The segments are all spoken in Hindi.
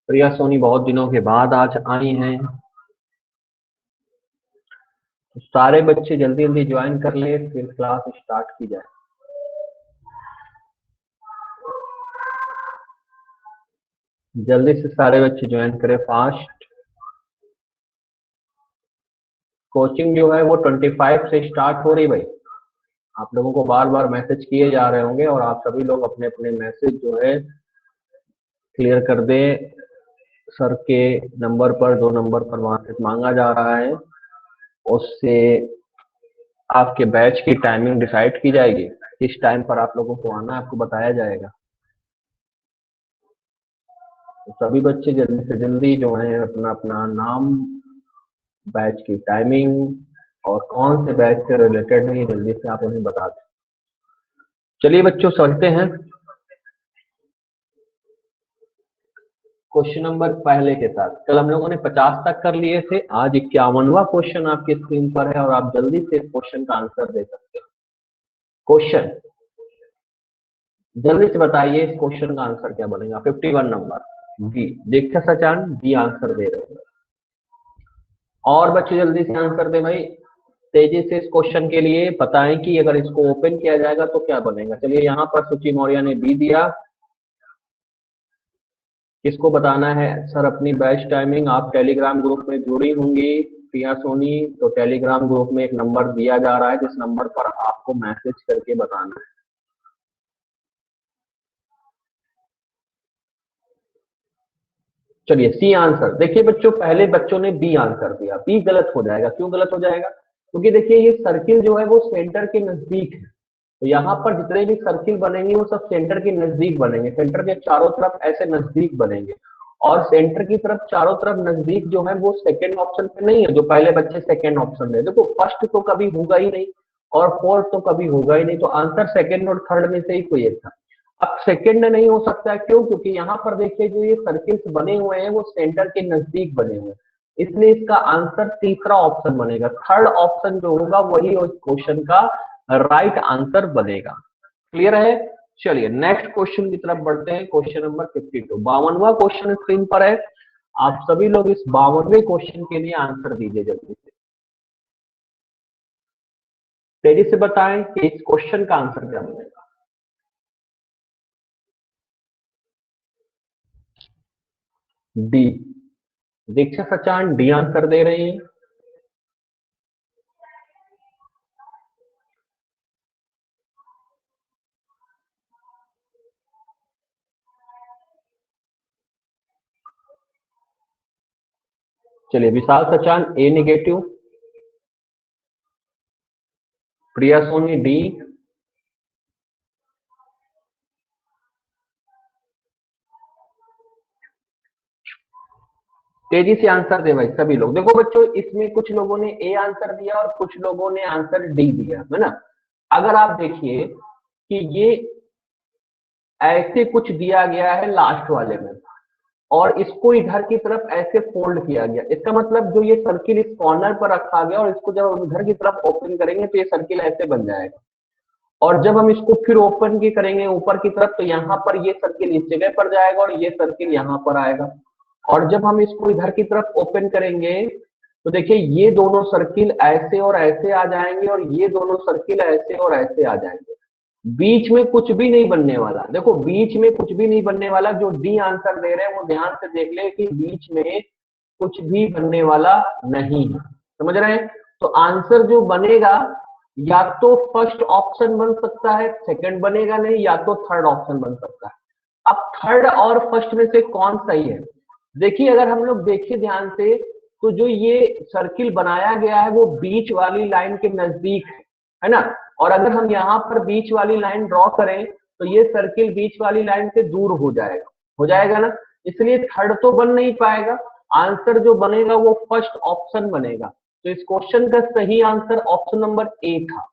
प्रिया सोनी बहुत दिनों के बाद आज आई हैं। तो सारे बच्चे जल्दी जल्दी ज्वाइन कर ले, फिर क्लास स्टार्ट की जाए। जल्दी से सारे बच्चे ज्वाइन करें फास्ट। कोचिंग जो है वो 25 से स्टार्ट हो रही भाई। आप लोगों को बार बार मैसेज किए जा रहे होंगे और आप सभी लोग अपने अपने मैसेज जो है क्लियर कर दें। सर के नंबर पर, 2 नंबर पर वहां से मांगा जा रहा है। उससे आपके बैच की टाइमिंग डिसाइड की जाएगी। किस टाइम पर आप लोगों को आना है आपको बताया जाएगा। तो सभी बच्चे जल्दी से जल्दी जो है अपना अपना नाम, बैच की टाइमिंग और कौन से बैच से रिलेटेड है ये जल्दी से आप उन्हें बता दें। चलिए बच्चों चलते हैं क्वेश्चन नंबर पहले के साथ। कल हम लोगों ने 50 तक कर लिए थे, आज 51वां क्वेश्चन आपकी स्क्रीन पर है और आप जल्दी से इस क्वेश्चन का आंसर दे सकते हैं। क्वेश्चन जल्दी से बताइए, इस क्वेश्चन का आंसर क्या बनेगा। 51 नंबर बी। देखा सचान बी आंसर दे रहे हैं। और बच्चे जल्दी से आंसर दे भाई, तेजी से इस क्वेश्चन के लिए बताएं कि अगर इसको ओपन किया जाएगा तो क्या बनेगा। चलिए यहाँ पर सुचि मौर्य ने बी दिया। किसको बताना है सर अपनी बैच टाइमिंग। आप टेलीग्राम ग्रुप में जुड़ी होंगी प्रिया सोनी, तो टेलीग्राम ग्रुप में एक नंबर दिया जा रहा है जिस नंबर पर आपको मैसेज करके बताना है। चलिए सी आंसर। देखिए बच्चों पहले बच्चों ने बी आंसर दिया, बी गलत हो जाएगा। क्यों गलत हो जाएगा? क्योंकि देखिए ये सर्किल जो है वो सेंटर के नजदीक है। तो यहाँ पर जितने भी सर्किल बनेंगे वो सब सेंटर के नजदीक बनेंगे, सेंटर के चारों तरफ ऐसे नजदीक बनेंगे। और सेंटर की तरफ चारों तरफ नजदीक जो है वो सेकंड ऑप्शन पे नहीं है, जो पहले बच्चे सेकंड ऑप्शन में। देखो फर्स्ट तो कभी होगा ही नहीं और फोर्थ तो कभी होगा ही नहीं, तो आंसर सेकंड और थर्ड में से ही कोई एक था। अब सेकंड नहीं हो सकता है, क्यों? क्योंकि यहाँ पर देखिए जो ये सर्किल्स बने हुए हैं वो सेंटर के नजदीक बने हुए हैं, इसलिए इसका आंसर तीसरा ऑप्शन बनेगा। थर्ड ऑप्शन जो होगा वही उस क्वेश्चन का राइट आंसर बनेगा। क्लियर है? चलिए नेक्स्ट क्वेश्चन की तरफ बढ़ते हैं। क्वेश्चन नंबर 52, 52वां क्वेश्चन स्क्रीन पर है। आप सभी लोग इस 52वें क्वेश्चन के लिए आंसर दीजिए जल्दी से। तेजी से बताएं कि इस क्वेश्चन का आंसर क्या बनेगा। डी। दीक्षा सचान डी आंसर दे रही है। चलिए विशाल सचान ए नेगेटिव, प्रिया सोनी डी, तेजी से आंसर दे भाई सभी लोग। देखो बच्चों इसमें कुछ लोगों ने ए आंसर दिया और कुछ लोगों ने आंसर डी दिया है ना। अगर आप देखिए कि ये ऐसे कुछ दिया गया है लास्ट वाले में और इसको इधर की तरफ ऐसे फोल्ड किया गया, इसका मतलब जो ये सर्किल इस कॉर्नर पर रखा गया और इसको जब हम इधर की तरफ ओपन करेंगे तो ये सर्किल ऐसे बन जाएगा। और जब हम इसको फिर ओपन की करेंगे ऊपर की तरफ तो यहाँ पर ये सर्किल इस जगह पर जाएगा और ये सर्किल यहाँ पर आएगा। और जब हम इसको इधर की तरफ ओपन करेंगे तो देखिए ये दोनों सर्किल ऐसे और ऐसे आ जाएंगे और ये दोनों सर्किल ऐसे और ऐसे आ जाएंगे। बीच में कुछ भी नहीं बनने वाला। देखो बीच में कुछ भी नहीं बनने वाला। जो डी आंसर दे रहे हैं वो ध्यान से देख ले कि बीच में कुछ भी बनने वाला नहीं है। समझ रहे हैं? तो आंसर जो बनेगा या तो फर्स्ट ऑप्शन बन सकता है, सेकंड बनेगा नहीं, या तो थर्ड ऑप्शन बन सकता है। अब थर्ड और फर्स्ट में से कौन सही है? देखिए अगर हम लोग देखें ध्यान से तो जो ये सर्किल बनाया गया है वो बीच वाली लाइन के नजदीक है ना। और अगर हम यहाँ पर बीच वाली लाइन ड्रॉ करें तो ये सर्किल बीच वाली लाइन से दूर हो जाएगा ना। इसलिए थर्ड तो बन नहीं पाएगा। आंसर जो बनेगा वो फर्स्ट ऑप्शन बनेगा। तो इस क्वेश्चन का सही आंसर ऑप्शन नंबर ए था।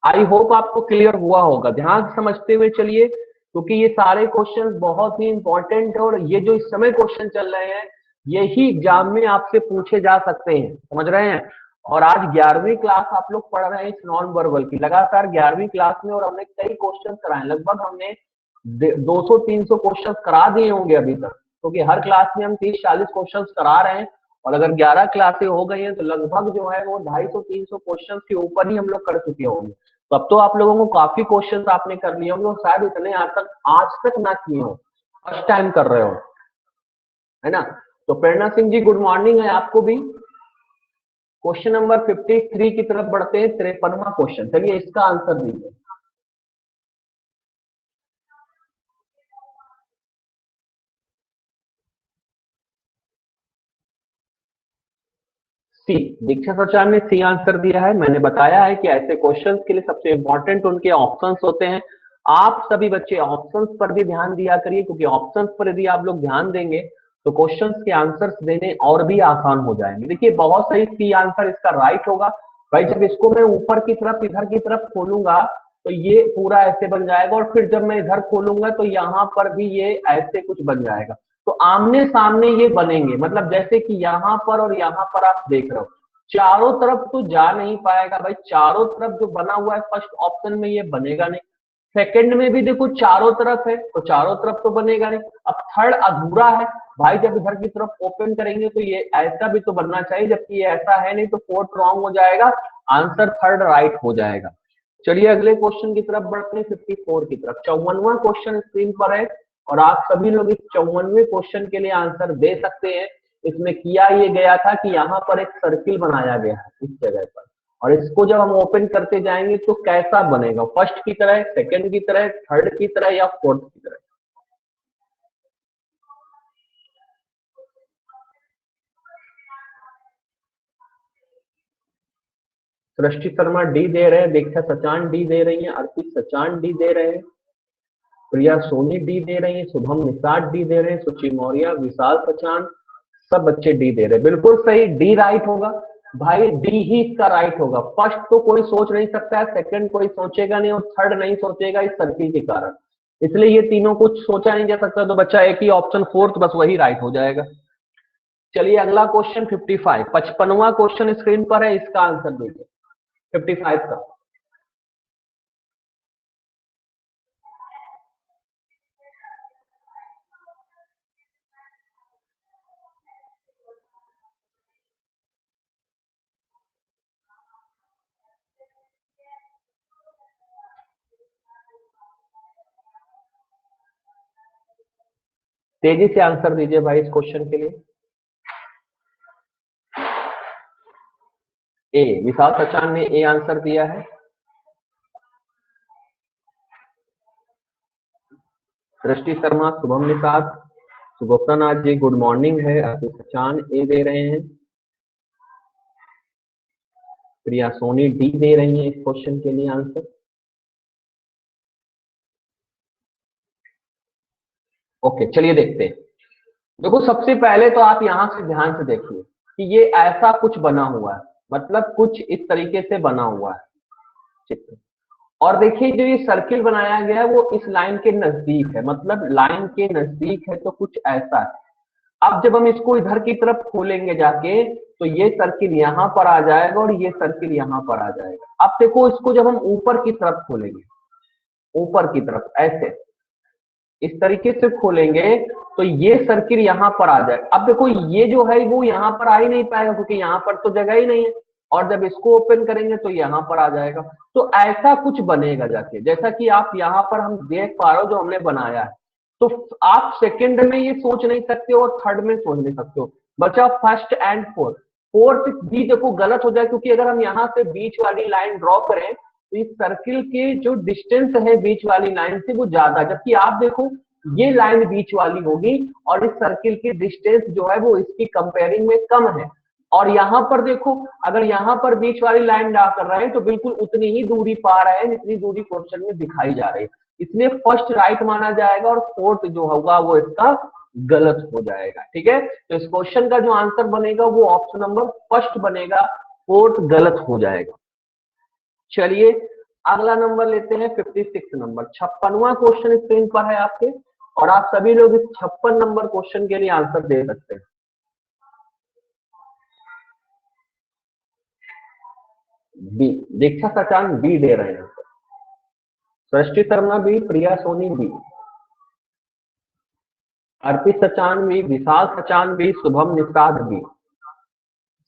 आई होप आपको क्लियर हुआ होगा। ध्यान समझते हुए चलिए, क्योंकि ये सारे क्वेश्चन बहुत ही इंपॉर्टेंट है और ये जो इस समय क्वेश्चन चल रहे हैं यही एग्जाम में आपसे पूछे जा सकते हैं। समझ रहे हैं? और आज 11वीं क्लास आप लोग पढ़ रहे हैं इस नॉन वर्बल की, लगातार 11वीं क्लास में, और हमने कई क्वेश्चन कराए। लगभग हमने 200-300 क्वेश्चन करा दिए होंगे अभी तक। क्योंकि हर क्लास में हम 30-40 क्वेश्चंस करा रहे हैं, और अगर 11 क्लासें हो गई हैं तो लगभग जो है वो 250-300 क्वेश्चन के ऊपर ही हम लोग कर चुके होंगे। तो अब तो आप लोगों को काफी क्वेश्चन आपने कर लिए होंगे, और शायद इतने आज तक ना किए हो, फर्स्ट टाइम कर रहे हो, है ना। तो प्रेरणा सिंह जी गुड मॉर्निंग है आपको भी। क्वेश्चन नंबर 53 की तरफ बढ़ते हैं, 53वां क्वेश्चन, चलिए इसका आंसर दीजिए। सी, दीक्षा सचान ने सी आंसर दिया है। मैंने बताया है कि ऐसे क्वेश्चंस के लिए सबसे इंपॉर्टेंट उनके ऑप्शंस होते हैं। आप सभी बच्चे ऑप्शंस पर भी ध्यान दिया करिए, क्योंकि ऑप्शंस पर यदि आप लोग ध्यान देंगे तो क्वेश्चंस के आंसर्स देने और भी आसान हो जाएंगे। देखिए बहुत सही, सी आंसर इसका राइट होगा। भाई जब इसको मैं ऊपर की तरफ इधर की तरफ खोलूंगा तो ये पूरा ऐसे बन जाएगा, और फिर जब मैं इधर खोलूंगा तो यहाँ पर भी ये ऐसे कुछ बन जाएगा। तो आमने सामने ये बनेंगे, मतलब जैसे कि यहाँ पर और यहाँ पर आप देख रहे हो, चारों तरफ तो जा नहीं पाएगा भाई, चारों तरफ जो बना हुआ है फर्स्ट ऑप्शन में ये बनेगा नहीं। सेकंड में भी देखो चारों तरफ है तो चारों तरफ तो बनेगा नहीं। अब थर्ड अधूरा है भाई, जब इधर की तरफ ओपन करेंगे तो ये ऐसा भी तो बनना चाहिए, जबकि ये ऐसा है नहीं, तो फोर्थ रॉन्ग हो जाएगा, आंसर थर्ड राइट हो जाएगा। चलिए अगले क्वेश्चन की तरफ बढ़ते हैं, 54 की तरफ। 54वां क्वेश्चन स्क्रीन पर है, और आप सभी लोग इस 54वें क्वेश्चन के लिए आंसर दे सकते हैं। इसमें किया ये गया था कि यहाँ पर एक सर्किल बनाया गया है इस जगह पर, और इसको जब हम ओपन करते जाएंगे तो कैसा बनेगा, फर्स्ट की तरह, सेकंड की तरह, थर्ड की तरह, या फोर्थ की तरह। सृष्टि शर्मा डी दे रहे हैं, दीक्षा सचान डी दे रही है, अर्पित सचान डी दे रहे हैं, प्रिया सोनी डी दे रही है, शुभम निषाद डी दे रहे हैं, सुचि मौर्य, विशाल सचान, सब बच्चे डी दे रहे हैं। बिल्कुल सही, डी राइट होगा भाई, डी ही इसका राइट होगा। फर्स्ट तो कोई सोच नहीं सकता है, सेकंड कोई सोचेगा नहीं, और थर्ड नहीं सोचेगा इस सर्किल के कारण, इसलिए ये तीनों कुछ सोचा नहीं जा सकता। तो बच्चा एक ही ऑप्शन फोर्थ, बस वही राइट हो जाएगा। चलिए अगला क्वेश्चन 55, 55वां क्वेश्चन स्क्रीन पर है, इसका आंसर दीजिए 55 का। तेजी से आंसर दीजिए भाई इस क्वेश्चन के लिए। ए, विशाल सचान ने ए आंसर दिया है। दृष्टि शर्मा, शुभम निषाद, सुगोप्ता नाथ जी गुड मॉर्निंग है, अभी सचान ए दे रहे हैं, प्रिया सोनी डी दे रही है इस क्वेश्चन के लिए आंसर। ओके चलिए देखते हैं। देखो सबसे पहले तो आप यहां से ध्यान से देखिए कि ये ऐसा कुछ बना हुआ है, मतलब कुछ इस तरीके से बना हुआ है चित्र। और देखिए जो ये सर्किल बनाया गया है वो इस लाइन के नजदीक है, मतलब लाइन के नजदीक है, तो कुछ ऐसा है। अब जब हम इसको इधर की तरफ खोलेंगे जाके तो ये सर्किल यहाँ पर आ जाएगा और ये सर्किल यहाँ पर आ जाएगा। अब देखो इसको जब हम ऊपर की तरफ खोलेंगे, ऊपर की तरफ ऐसे इस तरीके से खोलेंगे तो ये सर्किल यहाँ पर आ जाए। अब देखो ये जो है वो यहाँ पर आ ही नहीं पाएगा, क्योंकि यहाँ पर तो जगह ही नहीं है, और जब इसको ओपन करेंगे तो यहाँ पर आ जाएगा। तो ऐसा कुछ बनेगा जाके, जैसा कि आप यहाँ पर हम देख पा रहे हो जो हमने बनाया है। तो आप सेकंड में ये सोच नहीं सकते हो और थर्ड में सोच नहीं सकते हो, बचा फर्स्ट एंड फोर्थ। फोर्थ भी देखो गलत हो जाए, क्योंकि अगर हम यहाँ से बीच वाली लाइन ड्रॉ करें तो इस सर्किल के जो डिस्टेंस है बीच वाली लाइन से वो ज्यादा, जबकि आप देखो ये लाइन बीच वाली होगी और इस सर्किल की डिस्टेंस जो है वो इसकी कंपेयरिंग में कम है। और यहाँ पर देखो अगर यहाँ पर बीच वाली लाइन ड्रा कर रहे हैं तो बिल्कुल उतनी ही दूरी पा रहे हैं जितनी दूरी क्वेश्चन में दिखाई जा रही है, इसलिए फर्स्ट राइट माना जाएगा और फोर्थ जो होगा वो इसका गलत हो जाएगा। ठीक है, तो इस क्वेश्चन का जो आंसर बनेगा वो ऑप्शन नंबर फर्स्ट बनेगा, फोर्थ गलत हो जाएगा। चलिए अगला नंबर लेते हैं 56 नंबर, 56वां क्वेश्चन स्क्रीन पर है आपके, और आप सभी लोग इस 56 नंबर क्वेश्चन के लिए आंसर दे सकते हैं। बी, दीक्षा सचान बी दे रहे हैं, सृष्टि शर्मा बी, प्रिया सोनी बी। अर्पित सचान भी, विशाल सचान भी, शुभम निषाद भी,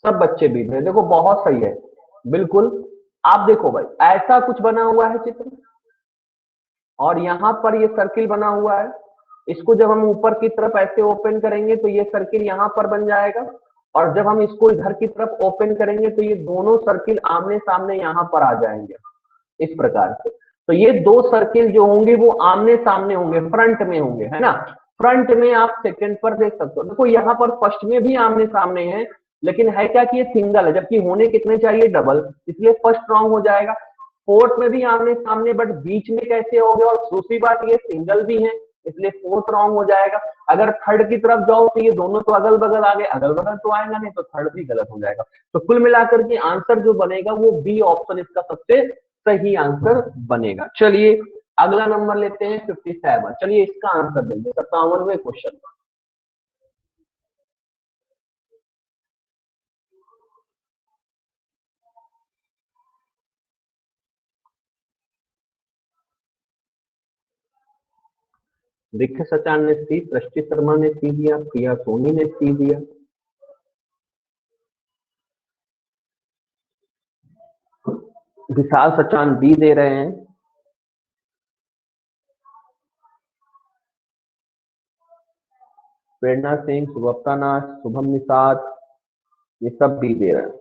सब बच्चे भी थे। देखो बहुत सही है, बिल्कुल। आप देखो भाई, ऐसा कुछ बना हुआ है चित्र, और यहाँ पर ये सर्किल बना हुआ है। इसको जब हम ऊपर की तरफ ऐसे ओपन करेंगे तो ये सर्किल यहाँ पर बन जाएगा, और जब हम इसको इधर की तरफ ओपन करेंगे तो ये दोनों सर्किल आमने सामने यहाँ पर आ जाएंगे, इस प्रकार से। तो ये दो सर्किल जो होंगे वो आमने सामने होंगे, फ्रंट में होंगे, है ना। फ्रंट में आप सेकंड पर देख सकते हो, देखो यहाँ पर फर्स्ट में भी आमने सामने है, लेकिन है क्या कि ये सिंगल है, जबकि होने कितने चाहिए, डबल, इसलिए फर्स्ट रॉन्ग हो जाएगा। फोर्थ में भी आमने सामने, बट बीच में कैसे हो गया, और दूसरी बात ये सिंगल भी है, इसलिए फोर्थ रॉन्ग हो जाएगा। अगर थर्ड की तरफ जाओ तो ये दोनों तो अगल बगल आ गए, अगल बगल तो आएगा नहीं, तो थर्ड भी गलत हो जाएगा। तो कुल मिलाकर के आंसर जो बनेगा वो बी ऑप्शन इसका सबसे सही आंसर बनेगा। चलिए अगला नंबर लेते हैं 57। चलिए इसका आंसर देंगे 57वें क्वेश्चन। दिख्य सचान ने सी, सृष्टि शर्मा ने सी दिया, प्रिया सोनी ने सी दिया, विशाल सचान बी दे रहे हैं, प्रेरणा सिंह, सुभप्ता नाथ, शुभम निषाद, ये सब बी दे रहे हैं।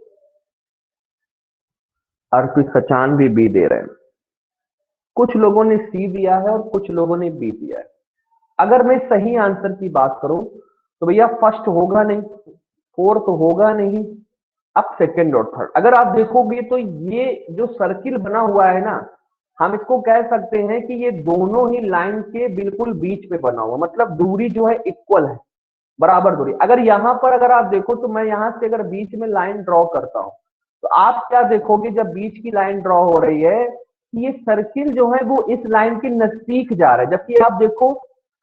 अर्पित सचान भी बी दे रहे हैं। कुछ लोगों ने सी दिया है और कुछ लोगों ने बी दिया है। अगर मैं सही आंसर की बात करूं तो भैया फर्स्ट होगा नहीं, फोर्थ होगा नहीं, अब सेकंड और थर्ड। अगर आप देखोगे तो ये जो सर्किल बना हुआ है ना, हम इसको कह सकते हैं कि ये दोनों ही लाइन के बिल्कुल बीच पे बना हुआ, मतलब दूरी जो है इक्वल है, बराबर दूरी। अगर यहाँ पर अगर आप देखो तो मैं यहाँ से अगर बीच में लाइन ड्रॉ करता हूँ तो आप क्या देखोगे, जब बीच की लाइन ड्रॉ हो रही है कि ये सर्किल जो है वो इस लाइन के नजदीक जा रहा है, जबकि आप देखो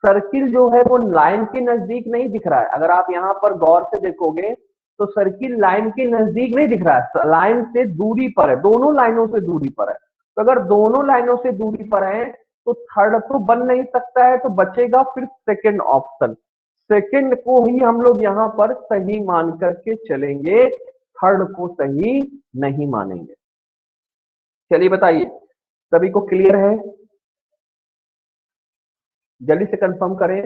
सर्किल जो है वो लाइन के नजदीक नहीं दिख रहा है। अगर आप यहाँ पर गौर से देखोगे तो सर्किल लाइन के नजदीक नहीं दिख रहा है, लाइन से दूरी पर है, दोनों लाइनों से दूरी पर है। तो अगर दोनों लाइनों से दूरी पर है तो थर्ड तो बन नहीं सकता है, तो बचेगा फिर सेकंड ऑप्शन। सेकंड को ही हम लोग यहाँ पर सही मान करके चलेंगे, थर्ड को सही नहीं मानेंगे। चलिए बताइए, सभी को क्लियर है? जल्दी से कंफर्म करें,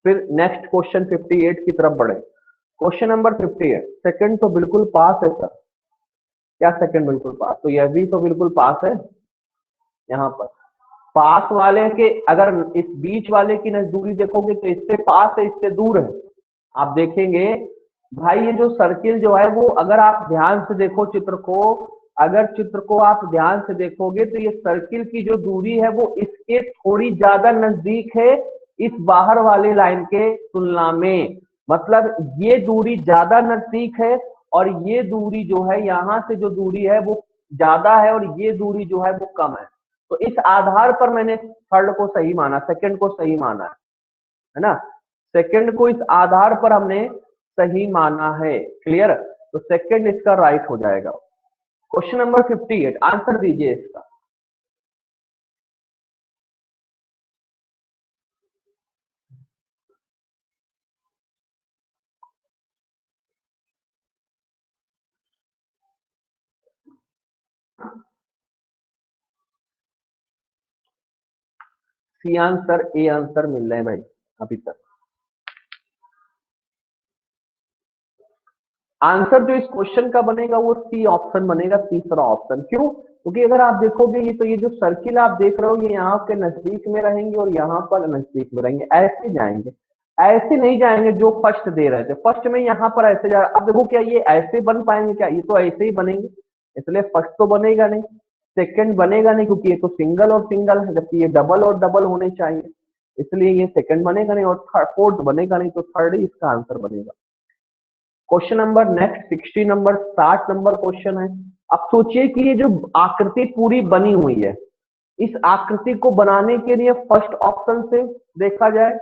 फिर नेक्स्ट क्वेश्चन 58 की तरफ बढ़े। क्वेश्चन नंबर 58, सेकंड तो बिल्कुल पास है सर। क्या सेकंड बिल्कुल पास? तो यह भी तो बिल्कुल पास है। यहाँ पर पास वाले के, अगर इस बीच वाले की दूरी देखोगे तो इससे पास है, इससे दूर है। आप देखेंगे भाई ये जो सर्किल जो है वो, अगर आप ध्यान से देखो चित्र को, अगर चित्र को आप ध्यान से देखोगे तो ये सर्किल की जो दूरी है वो इसके थोड़ी ज्यादा नजदीक है इस बाहर वाली लाइन के तुलना में। मतलब ये दूरी ज्यादा नजदीक है और ये दूरी जो है, यहाँ से जो दूरी है वो ज्यादा है और ये दूरी जो है वो कम है। तो इस आधार पर मैंने थर्ड को सही माना, सेकंड को सही माना है ना। सेकंड को इस आधार पर हमने सही माना है। क्लियर? तो सेकंड इसका राइट हो जाएगा। क्वेश्चन नंबर 58, आंसर दीजिए इसका। सी आंसर, ए आंसर मिल रहे हैं भाई अभी तक। आंसर जो इस क्वेश्चन का बनेगा वो सी ऑप्शन बनेगा, तीसरा ऑप्शन। क्यों? क्योंकि अगर आप देखोगे ये, तो ये जो सर्किल आप देख रहे हो ये यहाँ के नजदीक में रहेंगे और यहाँ पर नजदीक में रहेंगे, ऐसे जाएंगे, ऐसे नहीं जाएंगे जो फर्स्ट दे रहे थे। फर्स्ट में यहाँ पर ऐसे जा रहा, अब देखो क्या ये ऐसे बन पाएंगे क्या? ये तो ऐसे ही बनेंगे, इसलिए फर्स्ट तो बनेगा नहीं, सेकंड बनेगा नहीं, क्योंकि ये तो सिंगल और सिंगल है, जबकि ये डबल और डबल होने चाहिए, इसलिए ये सेकंड बनेगा नहीं, और फोर्थ बनेगा नहीं, तो थर्ड ही इसका आंसर बनेगा। Question number next 60 number, 60 number question है। अब सोचिए कि ये जो आकृति पूरी बनी हुई है, इस आकृति को बनाने के लिए फर्स्ट ऑप्शन से देखा जाए।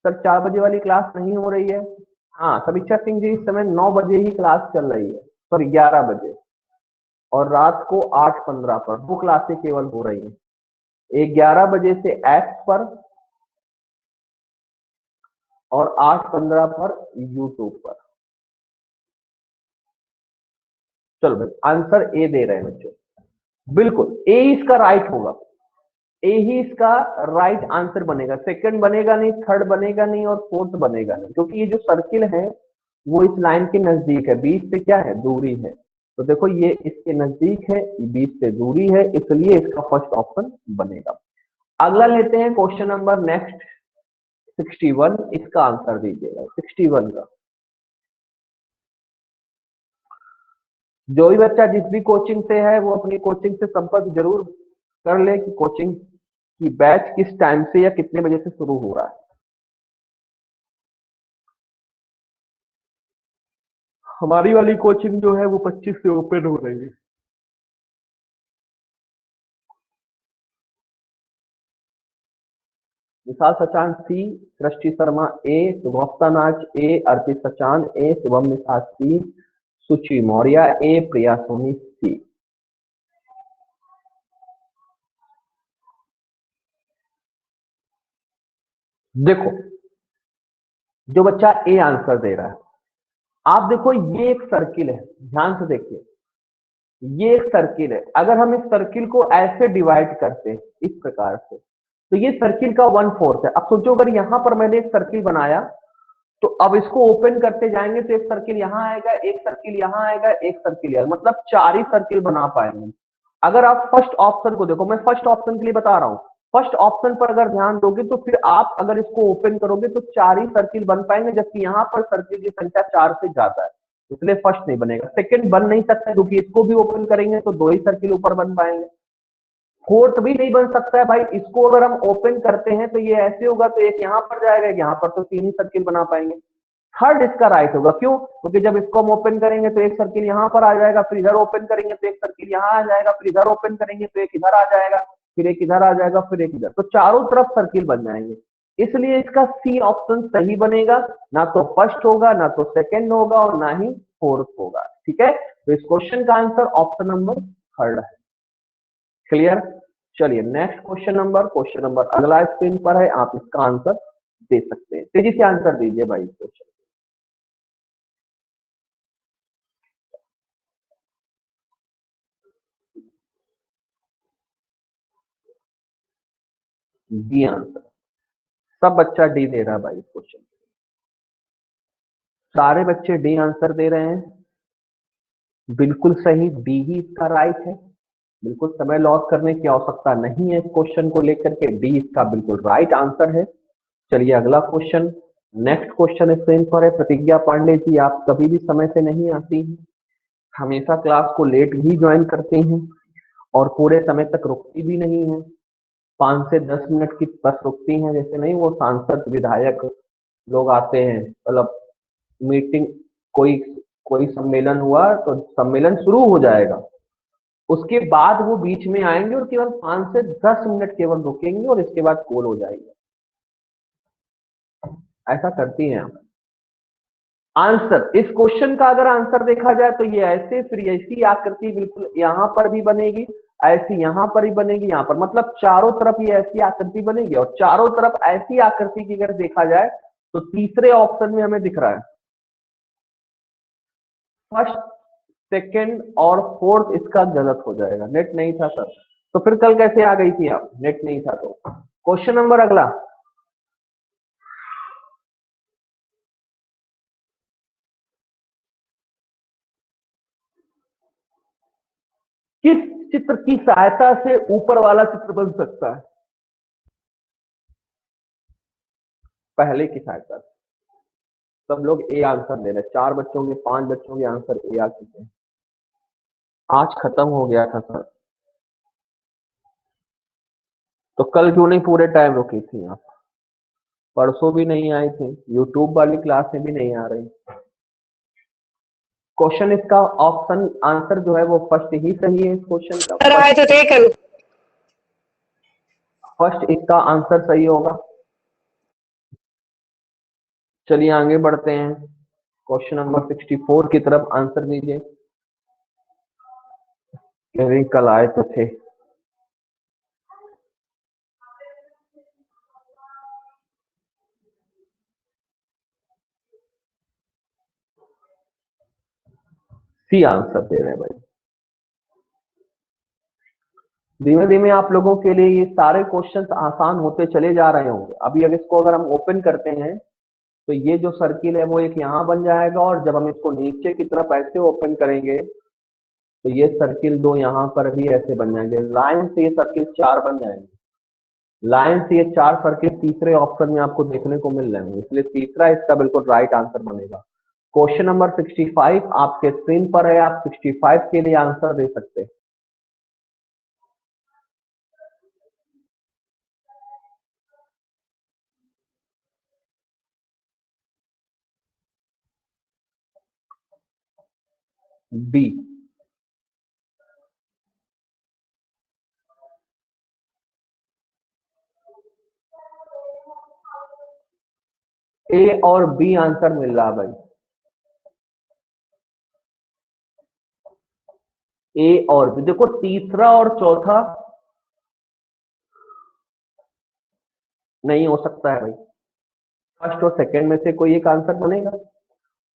सर 4 बजे वाली क्लास नहीं हो रही है? हाँ, समीक्षा सिंह जी, इस समय 9 बजे ही क्लास चल रही है, सॉरी 11 बजे, और रात को 8:15 पर 2 क्लासें केवल हो रही है। एक 11 बजे से एक्स पर और 8:15 पर यूट्यूब पर। चलो भाई आंसर ए दे रहे हैं बच्चों, बिल्कुल ए इसका राइट होगा, ए ही इसका राइट आंसर बनेगा, सेकंड बनेगा नहीं, थर्ड बनेगा नहीं और फोर्थ बनेगा नहीं, क्योंकि ये जो सर्किल है वो इस लाइन के नजदीक है, बीच से क्या है दूरी है, तो देखो ये इसके नजदीक है, बीच से दूरी है, इसलिए इसका फर्स्ट ऑप्शन बनेगा। अगला लेते हैं क्वेश्चन नंबर नेक्स्ट 61, इसका आंसर दीजिएगा 61 का। जो भी बच्चा जिस भी कोचिंग से है वो अपनी कोचिंग से संपर्क जरूर कर ले कि कोचिंग की बैच किस टाइम से या कितने बजे से शुरू हो रहा है। हमारी वाली कोचिंग जो है वो 25 से ओपन हो रही है। विशाल सचान सी, सृष्टि शर्मा ए, सुभोक्ता नाच ए, अर्पित सचान ए, शुभम निषाद सी, सुचि मौर्य ए, प्रिया सोनी सी। देखो जो बच्चा ए आंसर दे रहा है, आप देखो ये एक सर्किल है, ध्यान से देखिए ये एक सर्किल है, अगर हम इस सर्किल को ऐसे डिवाइड करते हैं इस प्रकार से, तो ये सर्किल का 1/4 है। अब सोचो अगर यहां पर मैंने एक सर्किल बनाया, तो अब इसको ओपन करते जाएंगे तो एक सर्किल यहाँ आएगा, एक सर्किल यहाँ आएगा, एक सर्किल यहाँ, मतलब 4 ही सर्किल बना पाएंगे। अगर आप फर्स्ट ऑप्शन को देखो, मैं फर्स्ट ऑप्शन के लिए बता रहा हूँ, फर्स्ट ऑप्शन पर अगर ध्यान दोगे तो फिर आप अगर इसको ओपन करोगे तो 4 ही सर्किल बन पाएंगे, जबकि यहाँ पर सर्किल की संख्या 4 से ज्यादा है, इसलिए फर्स्ट नहीं बनेगा। सेकंड बन नहीं सकता क्योंकि इसको भी ओपन करेंगे तो 2 ही सर्किल ऊपर बन पाएंगे। फोर्थ भी नहीं बन सकता है भाई, इसको अगर हम ओपन करते हैं तो ये ऐसे होगा, तो एक यहाँ पर जाएगा, एक यहाँ पर, तो 3 ही सर्किल बना पाएंगे। थर्ड इसका राइट होगा, क्यों? क्योंकि जब इसको हम ओपन करेंगे तो एक सर्किल यहाँ पर आ जाएगा, फिर इधर ओपन करेंगे तो एक सर्किल यहाँ आ जाएगा, फिर इधर ओपन करेंगे तो एक इधर आ जाएगा, फिर एक इधर आ जाएगा, फिर एक इधर, तो चारों तरफ सर्किल बन जाएंगे। इसलिए इसका सी ऑप्शन सही बनेगा, ना तो फर्स्ट होगा, ना तो सेकंड होगा और ना ही फोर्थ होगा। ठीक है, तो इस क्वेश्चन का आंसर ऑप्शन नंबर थर्ड है। क्लियर? चलिए नेक्स्ट क्वेश्चन नंबर अगला स्क्रीन पर है, आप इसका आंसर दे सकते हैं, तेजी से आंसर दीजिए भाई क्वेश्चन। डी आंसर, सब बच्चा डी दे रहा है भाई क्वेश्चन, सारे बच्चे डी आंसर दे रहे हैं, बिल्कुल सही, डी ही इसका राइट है, बिल्कुल समय लॉस करने की आवश्यकता नहीं है इस क्वेश्चन को लेकर के, डी इसका बिल्कुल राइट आंसर है। चलिए अगला क्वेश्चन, नेक्स्ट क्वेश्चन स्क्रीन पर है। प्रतिज्ञा पांडे जी, आप कभी भी समय से नहीं आती हैं, हमेशा क्लास को लेट ही ज्वाइन करती हैं और पूरे समय तक रुकती भी नहीं है, 5 से 10 मिनट की बस रुकती हैं, जैसे नहीं वो सांसद विधायक लोग आते हैं, मतलब मीटिंग, कोई कोई सम्मेलन हुआ तो सम्मेलन शुरू हो जाएगा, उसके बाद वो बीच में आएंगे और केवल 5 से 10 मिनट केवल रुकेंगे और इसके बाद कॉल हो जाएगी, ऐसा करती हैं आप। आंसर, इस क्वेश्चन का अगर आंसर देखा जाए तो ये ऐसे, फिर ऐसी आकृति बिल्कुल यहाँ पर भी बनेगी, ऐसी यहाँ पर ही बनेगी, यहाँ पर, मतलब चारों तरफ ये ऐसी आकृति बनेगी, और चारों तरफ ऐसी आकृति की अगर देखा जाए तो तीसरे ऑप्शन में हमें दिख रहा है फर्स्ट, सेकंड और फोर्थ, इसका गलत हो जाएगा, नेट नहीं था सर, तो फिर कल कैसे आ गई थी आप, नेट नहीं था तो। क्वेश्चन नंबर अगला, किस चित्र की सहायता से ऊपर वाला चित्र बन सकता है? पहले की सहायता से। सब लोग ए आंसर दे रहे हैं, 4 बच्चों के 5 बच्चों के आंसर ए आ चुके हैं। आज खत्म हो गया था सर, तो कल क्यों नहीं पूरे टाइम रुकी थी आप? परसों भी नहीं आई थी, यूट्यूब वाली क्लास में भी नहीं आ रही। क्वेश्चन इसका ऑप्शन आंसर जो है वो फर्स्ट ही सही है, इस क्वेश्चन का फर्स्ट इसका आंसर सही होगा। चलिए आगे बढ़ते हैं, क्वेश्चन नंबर 64 की तरफ आंसर दीजिए। कल आए तो थे, सी आंसर दे रहे हैं भाई। धीमे धीमे आप लोगों के लिए ये सारे क्वेश्चंस आसान होते चले जा रहे होंगे। अभी अगर इसको अगर हम ओपन करते हैं तो ये जो सर्किल है वो एक यहाँ बन जाएगा, और जब हम इसको नीचे की तरफ ऐसे ओपन करेंगे तो ये सर्किल दो यहाँ पर भी ऐसे बन जाएंगे। लाइन से ये सर्किल 4 बन जाएंगे। लाइन से ये 4 सर्किल तीसरे ऑप्शन में आपको देखने को मिल रहे हैं, इसलिए तीसरा इसका बिल्कुल राइट आंसर बनेगा। क्वेश्चन नंबर 65 आपके स्क्रीन पर है, आप 65 के लिए आंसर दे सकते हैं। बी। ए और बी आंसर मिल रहा भाई। ए और बी, देखो तीसरा और चौथा नहीं हो सकता है भाई, फर्स्ट और सेकंड में से कोई एक आंसर बनेगा।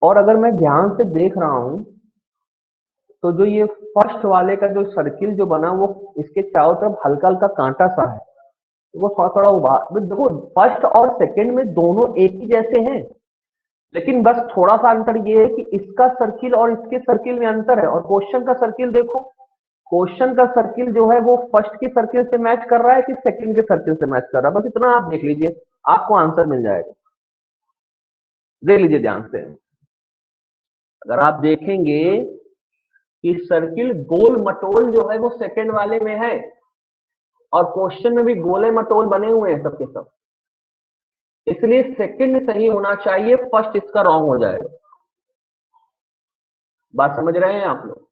और अगर मैं ध्यान से देख रहा हूं तो जो ये फर्स्ट वाले का जो सर्किल जो बना वो इसके चारों तरफ हल्का हल्का कांटा सा है, वो थोड़ा थोड़ा उभार। देखो फर्स्ट और सेकंड में दोनों एक ही जैसे हैं, लेकिन बस थोड़ा सा अंतर ये है कि इसका सर्किल और इसके सर्किल में अंतर है। और क्वेश्चन का सर्किल देखो, क्वेश्चन का सर्किल जो है वो फर्स्ट के सर्किल से मैच कर रहा है कि सेकंड के सर्किल से मैच कर रहा है, बस इतना आप देख लीजिए, आपको आंसर मिल जाएगा। देख लीजिए ध्यान से, अगर आप देखेंगे कि सर्किल गोल मटोल जो है वो सेकंड वाले में है, और क्वेश्चन में भी गोले मटोल बने हुए हैं सबके सब, इसलिए सेकंड सही होना चाहिए, फर्स्ट इसका रॉन्ग हो जाएगा। बात समझ रहे हैं आप लोग?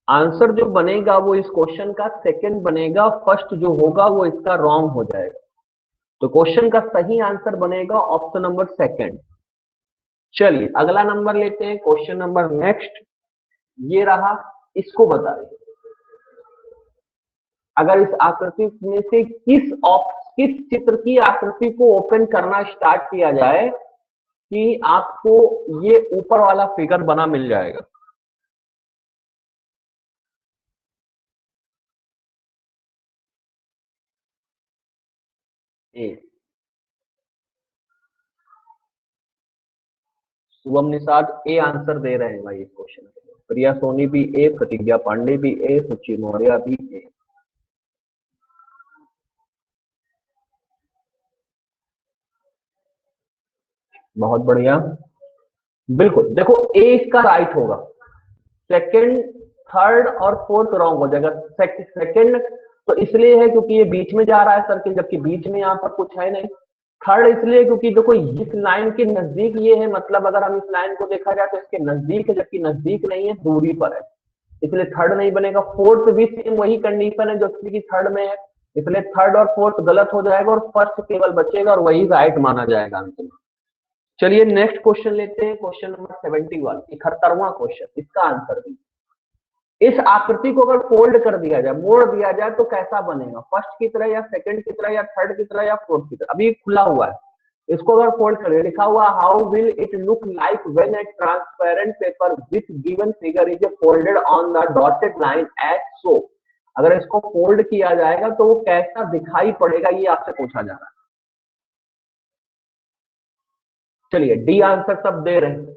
आंसर जो बनेगा वो इस क्वेश्चन का सेकंड बनेगा, फर्स्ट जो होगा वो इसका रॉन्ग हो जाएगा। तो क्वेश्चन का सही आंसर बनेगा ऑप्शन नंबर सेकंड। चलिए अगला नंबर लेते हैं, क्वेश्चन नंबर नेक्स्ट ये रहा, इसको बताइए अगर इस आकृति में से किस चित्र की आकृति को ओपन करना स्टार्ट किया जाए कि आपको ये ऊपर वाला फिगर बना मिल जाएगा। ए, शुभम निषाद ए आंसर दे रहे हैं भाई इस क्वेश्चन के। प्रिया सोनी भी ए, प्रतिज्ञा पांडे भी ए, सुचि मौर्य भी ए। बहुत बढ़िया, बिल्कुल। देखो ए इसका राइट होगा, सेकंड थर्ड और फोर्थ रॉन्ग हो जाएगा। सेकंड तो इसलिए है क्योंकि ये बीच में जा रहा है सर्किल, जबकि बीच में यहाँ पर कुछ है नहीं। थर्ड इसलिए क्योंकि देखो इस लाइन के नजदीक ये है, मतलब अगर हम इस लाइन को देखा जाए तो इसके नजदीक है, जबकि नजदीक नहीं है, दूरी पर है, इसलिए थर्ड नहीं बनेगा। फोर्थ भी सेम वही कंडीशन है जो कि थर्ड में है, इसलिए थर्ड और फोर्थ गलत हो जाएगा और फर्स्ट केवल बचेगा और वही राइट माना जाएगा अंतिम। चलिए नेक्स्ट क्वेश्चन लेते हैं, क्वेश्चन नंबर 71, 71वां क्वेश्चन, इसका आंसर भी। इस आकृति को अगर फोल्ड कर दिया जाए, मोड़ दिया जाए तो कैसा बनेगा? फर्स्ट की तरह या सेकंड की तरह या थर्ड की तरह या फोर्थ की तरह? अभी खुला हुआ है, इसको अगर फोल्ड करें, लिखा हुआ how will it look like when a transparent paper with given figure is folded on the dotted line as so. अगर इसको फोल्ड किया जाएगा तो वो कैसा दिखाई पड़ेगा, ये आपसे पूछा जा रहा है। चलिए डी आंसर सब दे रहे हैं।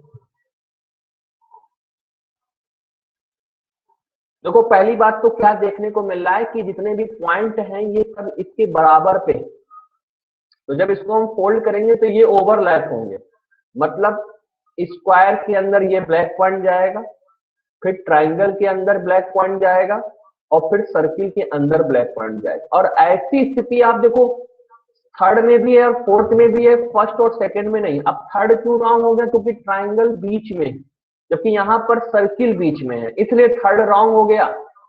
देखो पहली बात तो क्या देखने को मिल रहा है कि जितने भी पॉइंट हैं ये सब इसके बराबर पे, तो जब इसको हम फोल्ड करेंगे तो ये ओवरलैप होंगे, मतलब स्क्वायर के अंदर ये ब्लैक पॉइंट जाएगा, फिर ट्राइंगल के अंदर ब्लैक पॉइंट जाएगा, और फिर सर्किल के अंदर ब्लैक पॉइंट जाएगा। और ऐसी स्थिति आप देखो थर्ड में भी है और फोर्थ में भी है, फर्स्ट और सेकंड में नहीं। अब थर्ड क्यों रॉन्ग हो गया? क्योंकि ट्राइंगल बीच में, जबकि यहाँ पर सर्किल बीच में है, इसलिए थर्ड रॉन्ग हो गया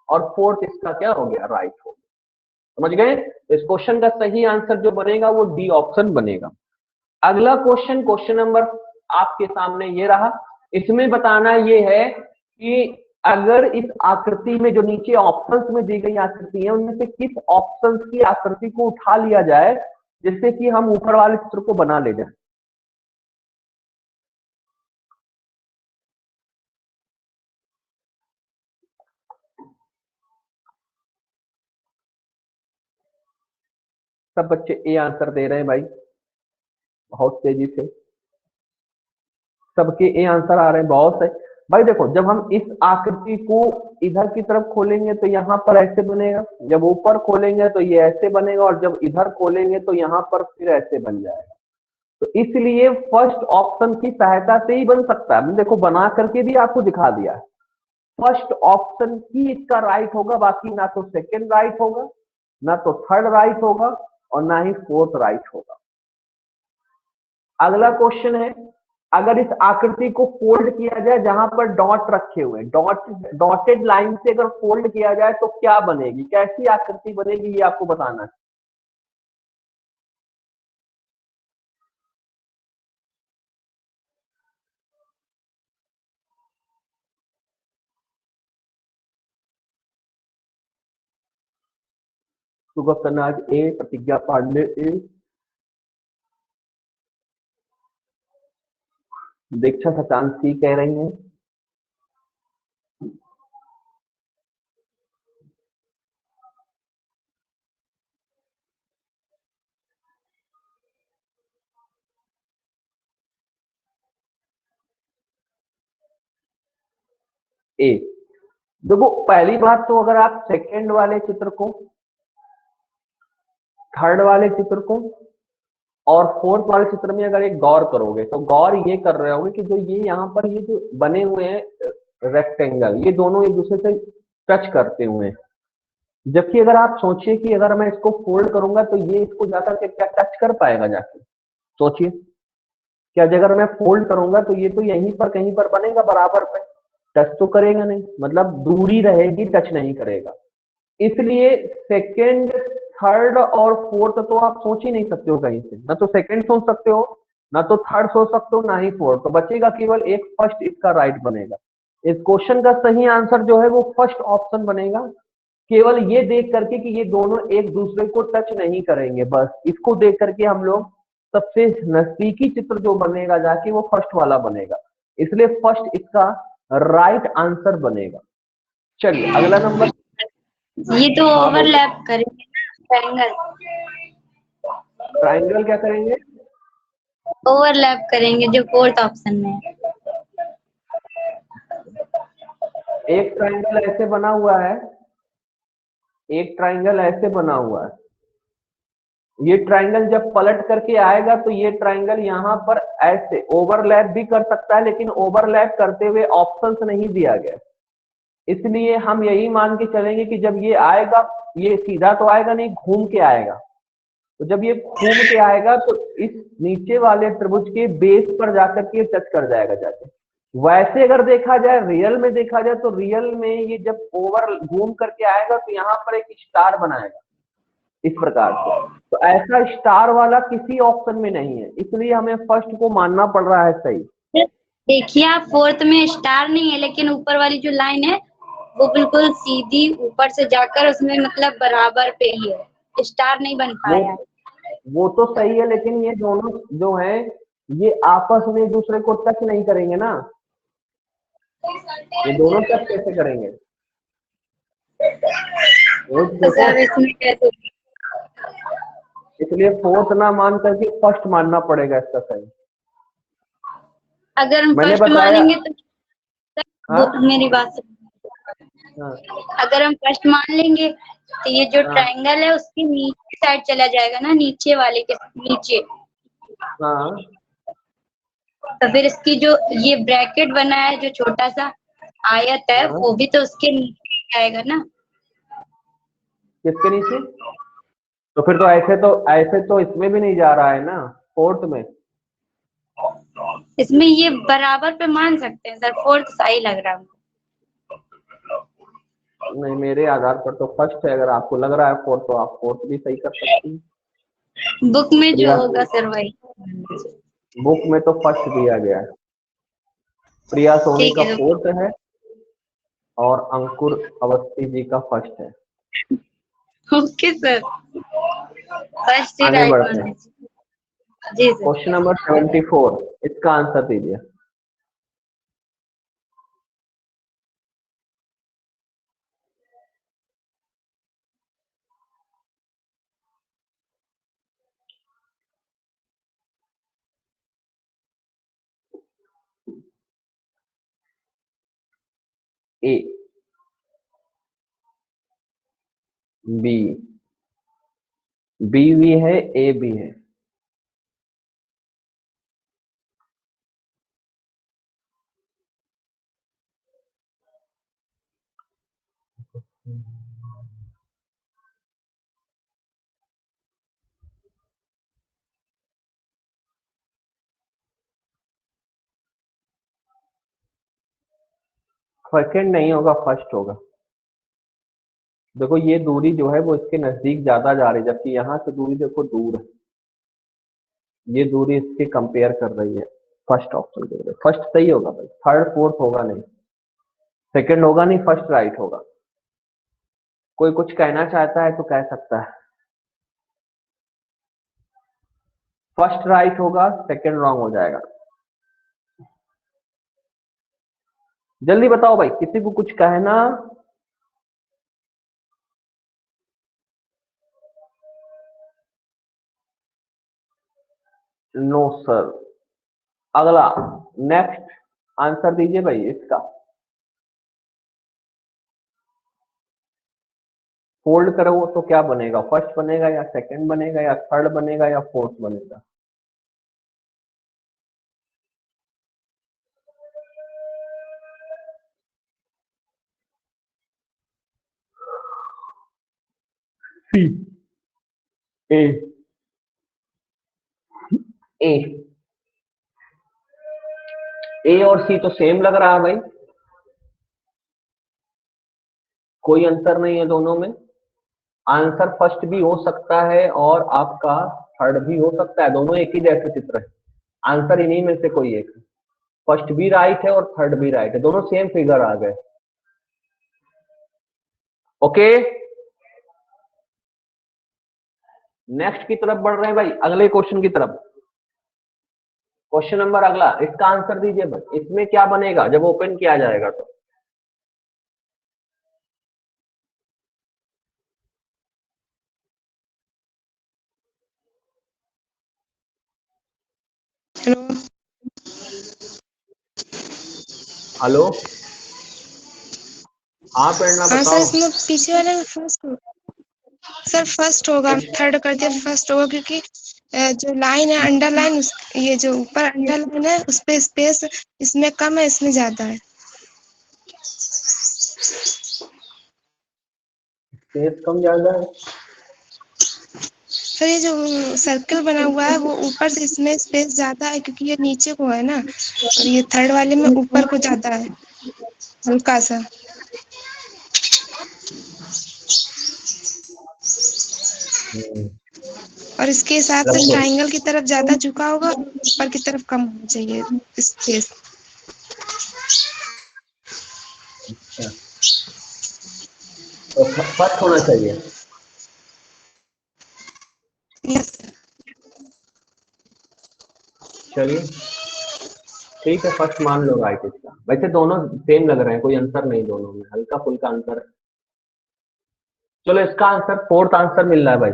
और फोर्थ इसका क्या हो गया? राइट हो गया। समझ गए? इस क्वेश्चन का सही आंसर जो बनेगा वो डी ऑप्शन बनेगा। अगला क्वेश्चन, क्वेश्चन नंबर आपके सामने ये रहा, इसमें बताना ये है कि अगर इस आकृति में जो नीचे ऑप्शंस में दी गई आकृति है उनमें से किस ऑप्शंस की आकृति को उठा लिया जाए जिससे कि हम ऊपर वाले चित्र को बना ले जाए। सब बच्चे ए आंसर दे रहे हैं भाई, बहुत तेजी से सबके ए आंसर आ रहे हैं, बहुत सही। भाई देखो, जब हम इस आकृति को इधर की तरफ खोलेंगे तो यहाँ पर ऐसे बनेगा, जब ऊपर खोलेंगे तो ये ऐसे बनेगा, और जब इधर खोलेंगे तो यहाँ पर फिर ऐसे बन जाएगा। तो इसलिए फर्स्ट ऑप्शन की सहायता से ही बन सकता है। देखो बना करके भी आपको दिखा दिया है, फर्स्ट ऑप्शन ही इसका राइट होगा, बाकी ना तो सेकंड राइट होगा, ना तो थर्ड राइट होगा, और ना ही फोर्थ राइट होगा। अगला क्वेश्चन है, अगर इस आकृति को फोल्ड किया जाए, जहां पर डॉट रखे हुए, डॉटेड लाइन से अगर फोल्ड किया जाए तो क्या बनेगी, कैसी आकृति बनेगी, ये आपको बताना है। सुगत नाज ए, प्रतिज्ञा पांडे ए, दीक्षा सचान सी कह रही हैं। ए, देखो पहली बात तो अगर आप सेकंड वाले चित्र को, थर्ड वाले चित्र को और फोर्थ वाले चित्र में अगर एक गौर करोगे तो गौर ये कर रहे होगे कि जो ये यहाँ पर ये जो बने हुए हैं रेक्टेंगल, ये दोनों एक दूसरे से टच करते हुए हैं। जबकि अगर आप सोचिए कि अगर मैं इसको फोल्ड करूंगा तो ये इसको जाकर के क्या टच कर पाएगा जाके, सोचिए, क्या अगर मैं फोल्ड करूंगा तो ये तो यहीं पर कहीं पर बनेगा बराबर पे, टच तो करेगा नहीं, मतलब दूरी रहेगी, टच नहीं करेगा। इसलिए सेकंड, थर्ड और फोर्थ तो आप सोच ही नहीं सकते हो कहीं से, ना तो सेकंड सोच सकते हो, ना तो थर्ड सोच सकते हो, ना ही फोर्थ, तो बचेगा केवल एक, फर्स्ट इसका राइट बनेगा। इस क्वेश्चन का सही आंसर जो है वो फर्स्ट ऑप्शन बनेगा, केवल ये देख करके कि ये दोनों एक दूसरे को टच नहीं करेंगे, बस इसको देख करके हम लोग सबसे नजदीकी चित्र जो बनेगा जाके वो फर्स्ट वाला बनेगा, इसलिए फर्स्ट इसका राइट आंसर बनेगा। चलिए अगला नंबर। ये तो हाँ बोलो। ओवरलैप करेंगे ना, ट्रायंगल। ट्राइंगल क्या करेंगे? ओवरलैप करेंगे जो फोर्थ ऑप्शन में है। एक ट्राइंगल ऐसे बना हुआ है, एक ट्राइंगल ऐसे बना हुआ है, ये ट्राइंगल जब पलट करके आएगा तो ये ट्राइंगल यहाँ पर ऐसे ओवरलैप भी कर सकता है, लेकिन ओवरलैप करते हुए ऑप्शंस नहीं दिया गया, इसलिए हम यही मान के चलेंगे कि जब ये आएगा, ये सीधा तो आएगा नहीं, घूम के आएगा, तो जब ये घूम के आएगा तो इस नीचे वाले त्रिभुज के बेस पर जाकर के टच कर जाएगा जाके। वैसे अगर देखा जाए, रियल में देखा जाए, तो रियल में ये जब ओवर घूम करके आएगा तो यहाँ पर एक स्टार बनाएगा इस प्रकार से, तो ऐसा स्टार वाला किसी ऑप्शन में नहीं है, इसलिए हमें फर्स्ट को मानना पड़ रहा है सही। देखिए आप, फोर्थ में स्टार नहीं है, लेकिन ऊपर वाली जो लाइन है वो बिल्कुल सीधी ऊपर से जाकर उसमें मतलब बराबर पे ही है, स्टार नहीं बन वो पाया है। वो तो सही है, लेकिन ये दोनों जो है ये आपस में एक दूसरे को टच नहीं करेंगे ना, ये दोनों टच कैसे करेंगे? वो तो देखो, सर इसमें कैसे? इसलिए फोर्थ ना मान करके फर्स्ट मानना पड़ेगा इसका सही। अगर हम मैंने फर्स्ट बताया। मानेंगे तो वो हाँ मेरी बात हाँ सुनो। अगर हम फर्स्ट मान लेंगे तो ये जो हाँ ट्रायंगल है उसकी नीचे साइड चला जाएगा ना, नीचे वाले के नीचे। हाँ। तो फिर इसकी जो ये ब्रैकेट बना है, जो छोटा सा आयत है, हाँ, वो भी तो उसके नीचे ही जाएगा ना। किसके नीचे? तो फिर तो ऐसे तो इसमें भी नहीं जा रहा है ना, फोर्थ में। इसमें ये बराबर पे मान सकते हैं सर, फोर्थ सही लग रहा है। नहीं, मेरे आधार पर तो फर्स्ट है, अगर आपको लग रहा है फोर्थ तो आप फोर्थ भी सही कर सकती हैं। बुक में जो प्रिया, होगा सर वही। बुक में तो फर्स्ट दिया गया है, प्रिया सोनी ठीक का है, फोर्थ है और अंकुर अवस्थी जी का फर्स्ट है। ओके सर, फर्स्ट ही आगे राइट बढ़ते मान हैं, लीजिए। जी सर। क्वेश्चन नंबर 74, इसका आंसर दीजिए। ए बी, बी भी है ए भी है। सेकंड नहीं होगा, फर्स्ट होगा। देखो ये दूरी जो है वो इसके नजदीक ज्यादा जा रही है, जबकि यहाँ से दूरी देखो दूर है, ये दूरी इसके कंपेयर कर रही है। फर्स्ट ऑप्शन दे रहे, फर्स्ट सही होगा भाई, थर्ड फोर्थ होगा नहीं, सेकंड होगा नहीं, फर्स्ट राइट होगा। कोई कुछ कहना चाहता है तो कह सकता है। फर्स्ट राइट होगा, सेकंड रॉन्ग हो जाएगा। जल्दी बताओ भाई, किसी को कुछ कहना? No sir. अगला, नेक्स्ट आंसर दीजिए भाई इसका। फोल्ड करो तो क्या बनेगा, फर्स्ट बनेगा या सेकंड बनेगा या थर्ड बनेगा या फोर्थ बनेगा? सी, ए, ए, ए और सी तो सेम लग रहा है भाई, कोई अंतर नहीं है दोनों में। आंसर फर्स्ट भी हो सकता है और आपका थर्ड भी हो सकता है, दोनों एक ही जैसे चित्र है। आंसर इन्हीं में से कोई एक है, फर्स्ट भी राइट है और थर्ड भी राइट है, दोनों सेम फिगर आ गए। ओके, नेक्स्ट की तरफ बढ़ रहे हैं भाई, अगले क्वेश्चन की तरफ। क्वेश्चन नंबर अगला, इसका आंसर दीजिए भाई, इसमें क्या बनेगा जब ओपन किया जाएगा तो? हेलो, हेलो, हाँ प्रेरणा हाँ सर, बताओ। इसमें पीछे वाले में फर्स्ट सर फर्स्ट होगा, थर्ड कर दिया फर्स्ट होगा, क्योंकि जो लाइन है अंडरलाइन, ये जो ऊपर अंडरलाइन है उस पे स्पेस इसमें कम है, इसमें ज्यादा है। स्पेस कम ज्यादा है? सर ये जो सर्कल बना हुआ है वो ऊपर से इसमें स्पेस ज्यादा है, क्योंकि ये नीचे को है ना, और ये थर्ड वाले में ऊपर को ज्यादा है हल्का सा। हम्म, और इसके हिसाब से रखो। ट्रायंगल की तरफ ज्यादा झुका होगा, ऊपर की तरफ कम होना चाहिए स्पेस। अच्छा, तो फर्स्ट होना चाहिए। यस। चलिए ठीक है, फर्स्ट मान लो राइट इसका। वैसे दोनों सेम लग रहे हैं, कोई अंतर नहीं दोनों में, हल्का फुल्का अंतर है। चलो इसका आंसर फोर्थ आंसर मिल रहा है भाई,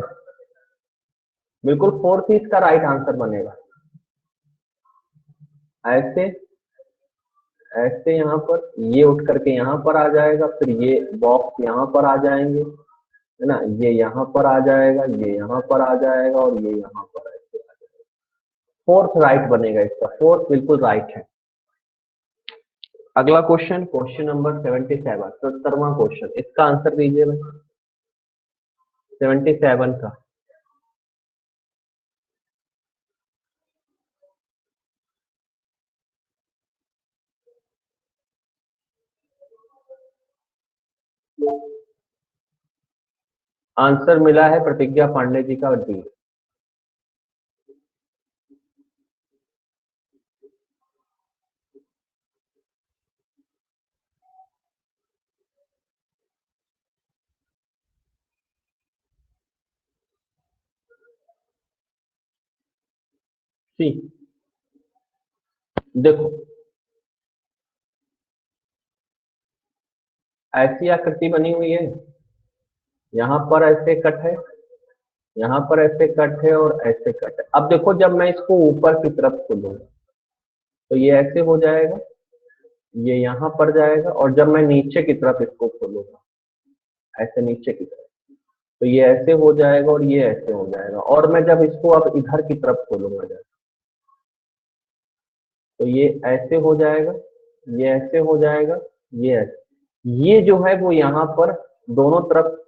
बिल्कुल फोर्थ ही इसका राइट आंसर बनेगा। ऐसे ऐसे यहाँ पर ये उठ करके यहाँ पर आ जाएगा, फिर ये बॉक्स यहाँ पर आ जाएंगे, है ना, ये यहाँ पर आ जाएगा, ये यहाँ पर आ जाएगा और ये यहाँ पर ऐसे आ जाएगा। फोर्थ राइट बनेगा इसका, फोर्थ बिल्कुल राइट है। अगला क्वेश्चन, क्वेश्चन नंबर 77, 77वां क्वेश्चन, इसका आंसर दीजिए भाई 77 का। आंसर मिला है प्रतिज्ञा पांडे जी का, डी। सी, देखो ऐसी आकृति बनी हुई है, यहाँ पर ऐसे कट है, यहाँ पर ऐसे कट है और ऐसे कट है। अब देखो जब मैं इसको ऊपर की तरफ खोलूंगा तो ये ऐसे हो जाएगा, ये यहाँ पर जाएगा, और जब मैं नीचे की तरफ इसको खोलूंगा ऐसे नीचे की तरफ, तो ये ऐसे हो जाएगा और ये ऐसे हो जाएगा। और मैं जब इसको अब इधर की तरफ खोलूंगा जैसे, तो ये ऐसे हो जाएगा, ये ऐसे हो जाएगा, ये ऐसे। ये जो है वो यहाँ पर दोनों तरफ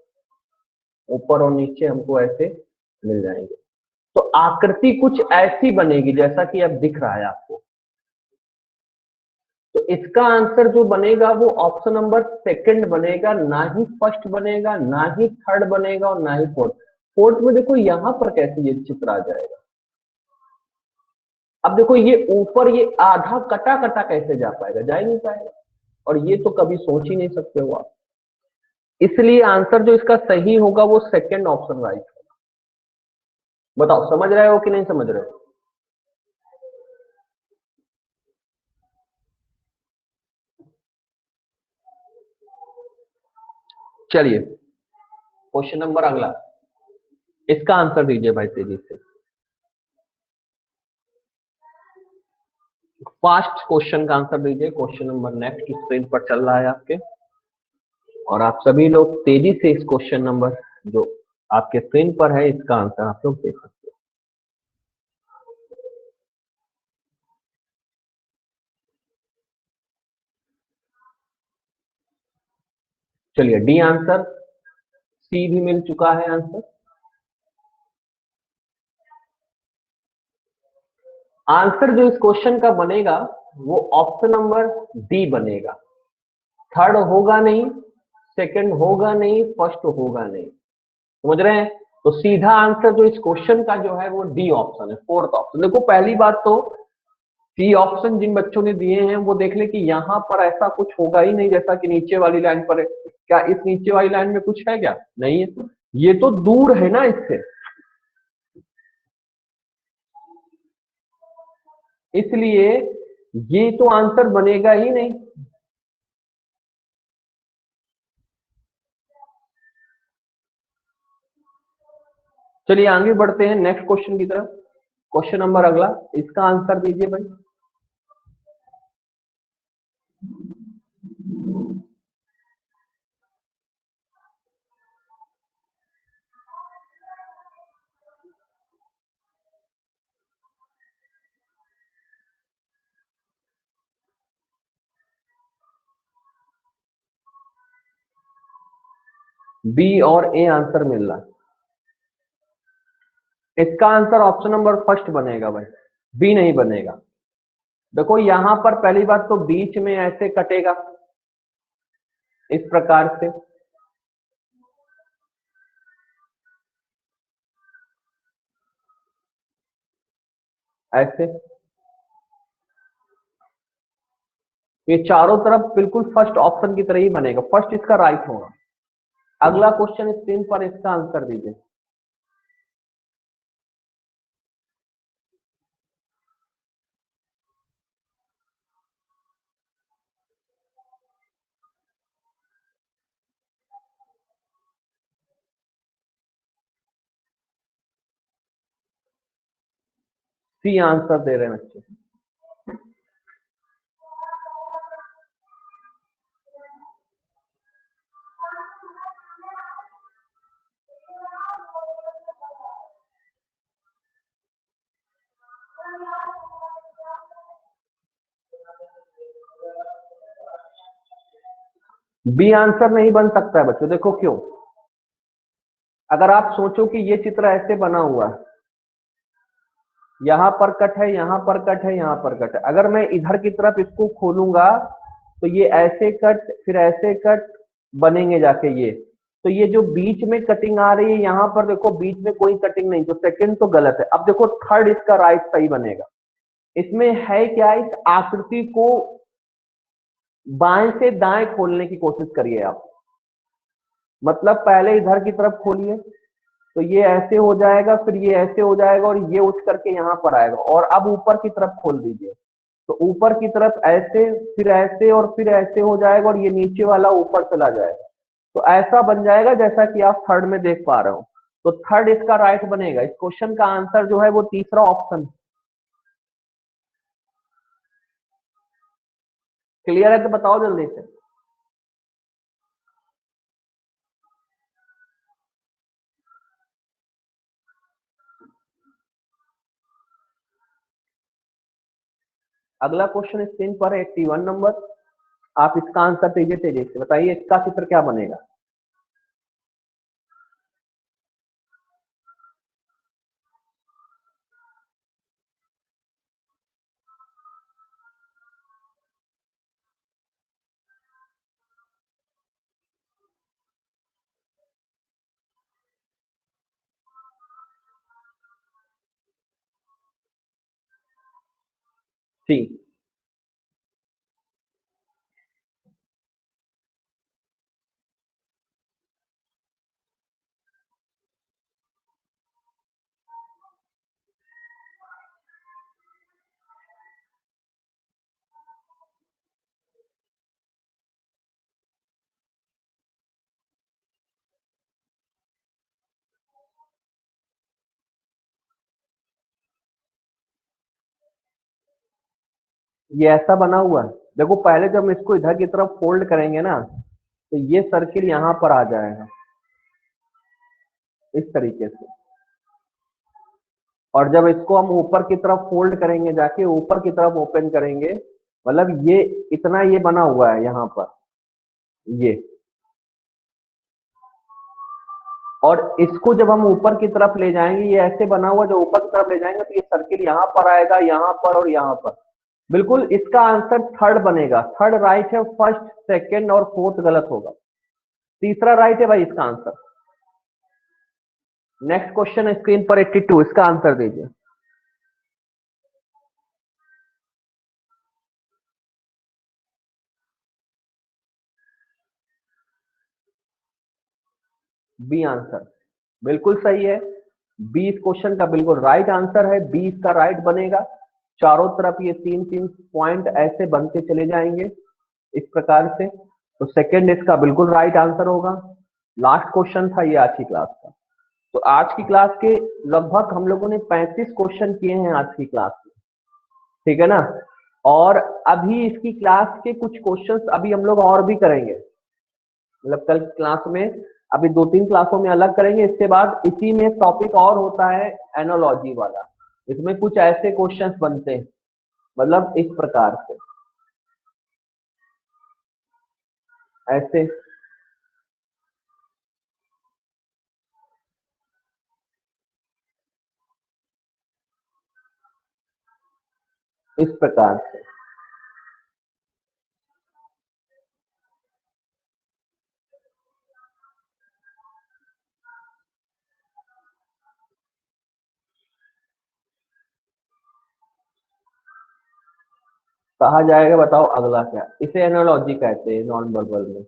ऊपर और नीचे हमको ऐसे मिल जाएंगे। तो आकृति कुछ ऐसी बनेगी जैसा कि अब दिख रहा है आपको। तो इसका आंसर जो बनेगा वो ऑप्शन नंबर सेकंड बनेगा, ना ही फर्स्ट बनेगा, ना ही थर्ड बनेगा और ना ही फोर्थ। फोर्थ में देखो यहां पर कैसे ये चित्र आ जाएगा। अब देखो ये ऊपर ये आधा कटा कटा कैसे जा पाएगा, जा ही नहीं पाएगा। और ये तो कभी सोच ही नहीं सकते हो आप। इसलिए आंसर जो इसका सही होगा वो सेकंड ऑप्शन राइट होगा। बताओ समझ रहे हो कि नहीं समझ रहे हो? चलिए क्वेश्चन नंबर अगला, इसका आंसर दीजिए भाई तेजी से। फास्ट क्वेश्चन का आंसर दीजिए। क्वेश्चन नंबर नेक्स्ट स्क्रीन पर चल रहा है आपके, और आप सभी लोग तेजी से इस क्वेश्चन नंबर जो आपके स्क्रीन पर है इसका आंसर आप लोग देख सकते हो। चलिए डी आंसर, सी भी मिल चुका है आंसर। आंसर जो इस क्वेश्चन का बनेगा वो ऑप्शन नंबर डी बनेगा। थर्ड होगा नहीं, सेकंड होगा नहीं, फर्स्ट होगा नहीं। समझ रहे हैं? तो सीधा आंसर जो इस क्वेश्चन का जो है वो डी ऑप्शन है, फोर्थ ऑप्शन। देखो पहली बात तो सी ऑप्शन जिन बच्चों ने दिए हैं वो देख ले कि यहाँ पर ऐसा कुछ होगा ही नहीं जैसा कि नीचे वाली लाइन पर है। क्या इस नीचे वाली लाइन में कुछ है क्या? नहीं है। ये तो दूर है ना इससे, इसलिए ये तो आंसर बनेगा ही नहीं। चलिए आगे बढ़ते हैं नेक्स्ट क्वेश्चन की तरफ। क्वेश्चन नंबर अगला, इसका आंसर दीजिए भाई। बी और ए आंसर मिल रहा है। इसका आंसर ऑप्शन नंबर फर्स्ट बनेगा भाई, बी नहीं बनेगा। देखो यहां पर पहली बात तो बीच में ऐसे कटेगा इस प्रकार से, ऐसे। ये चारों तरफ बिल्कुल फर्स्ट ऑप्शन की तरह ही बनेगा, फर्स्ट इसका राइट होगा। अगला क्वेश्चन स्क्रीन पर, इसका आंसर दीजिए। सी आंसर दे रहे हैं बच्चे। बी आंसर नहीं बन सकता है बच्चों, देखो क्यों। अगर आप सोचो कि ये चित्र ऐसे बना हुआ है, यहां पर कट है, यहां पर कट है, यहां पर कट है। अगर मैं इधर की तरफ इसको खोलूंगा तो ये ऐसे कट फिर ऐसे कट बनेंगे जाके ये। तो ये जो बीच में कटिंग आ रही है यहां पर देखो बीच में कोई कटिंग नहीं, तो सेकंड तो गलत है। अब देखो थर्ड इसका राइट सही बनेगा। इसमें है क्या, इस आकृति को बाएं से दाएं खोलने की कोशिश करिए आप। मतलब पहले इधर की तरफ खोलिए तो ये ऐसे हो जाएगा, फिर ये ऐसे हो जाएगा और ये उठ करके यहाँ पर आएगा। और अब ऊपर की तरफ खोल दीजिए तो ऊपर की तरफ ऐसे फिर ऐसे और फिर ऐसे हो जाएगा और ये नीचे वाला ऊपर चला जाएगा। तो ऐसा बन जाएगा जैसा कि आप थर्ड में देख पा रहे हो। तो थर्ड इसका राइट बनेगा। इस क्वेश्चन का आंसर जो है वो तीसरा ऑप्शन। क्लियर है तो बताओ जल्दी से। अगला क्वेश्चन स्क्रीन पर है 81 नंबर। आप इसका आंसर दीजिए तेजी से, बताइए इसका चित्र क्या बनेगा। सी। ये ऐसा बना हुआ है, देखो पहले जब हम इसको इधर की तरफ फोल्ड करेंगे ना तो ये सर्किल यहाँ पर आ जाएगा इस तरीके से, और जब इसको हम ऊपर की तरफ फोल्ड करेंगे जाके ऊपर की तरफ ओपन करेंगे, मतलब ये इतना ये बना हुआ है यहाँ पर ये, और इसको जब हम ऊपर की तरफ ले जाएंगे ये ऐसे बना हुआ, जो ऊपर की तरफ ले जाएंगे तो ये सर्किल यहाँ पर आएगा, यहाँ पर और यहाँ पर। बिल्कुल इसका आंसर थर्ड बनेगा। थर्ड राइट है, फर्स्ट सेकंड और फोर्थ गलत होगा, तीसरा राइट है भाई इसका आंसर। नेक्स्ट क्वेश्चन है स्क्रीन पर 82, इसका आंसर दीजिए। बी आंसर बिल्कुल सही है। बी इस क्वेश्चन का बिल्कुल राइट आंसर है। बी इसका राइट बनेगा। चारों तरफ ये तीन तीन पॉइंट ऐसे बनते चले जाएंगे इस प्रकार से, तो सेकंड इसका बिल्कुल राइट आंसर होगा। लास्ट क्वेश्चन था ये आज की क्लास का। तो आज की क्लास के लगभग हम लोगों ने 35 क्वेश्चन किए हैं आज की क्लास में, ठीक है ना। और अभी इसकी क्लास के कुछ क्वेश्चंस अभी हम लोग और भी करेंगे, मतलब कल क्लास में अभी 2-3 क्लासों में अलग करेंगे। इसके बाद इसी में टॉपिक और होता है एनालॉजी वाला, इसमें कुछ ऐसे क्वेश्चंस बनते हैं, मतलब इस प्रकार से ऐसे, इस प्रकार से। कहा जाएगा बताओ अगला क्या, इसे एनालॉजी कहते हैं नॉन वर्बल में,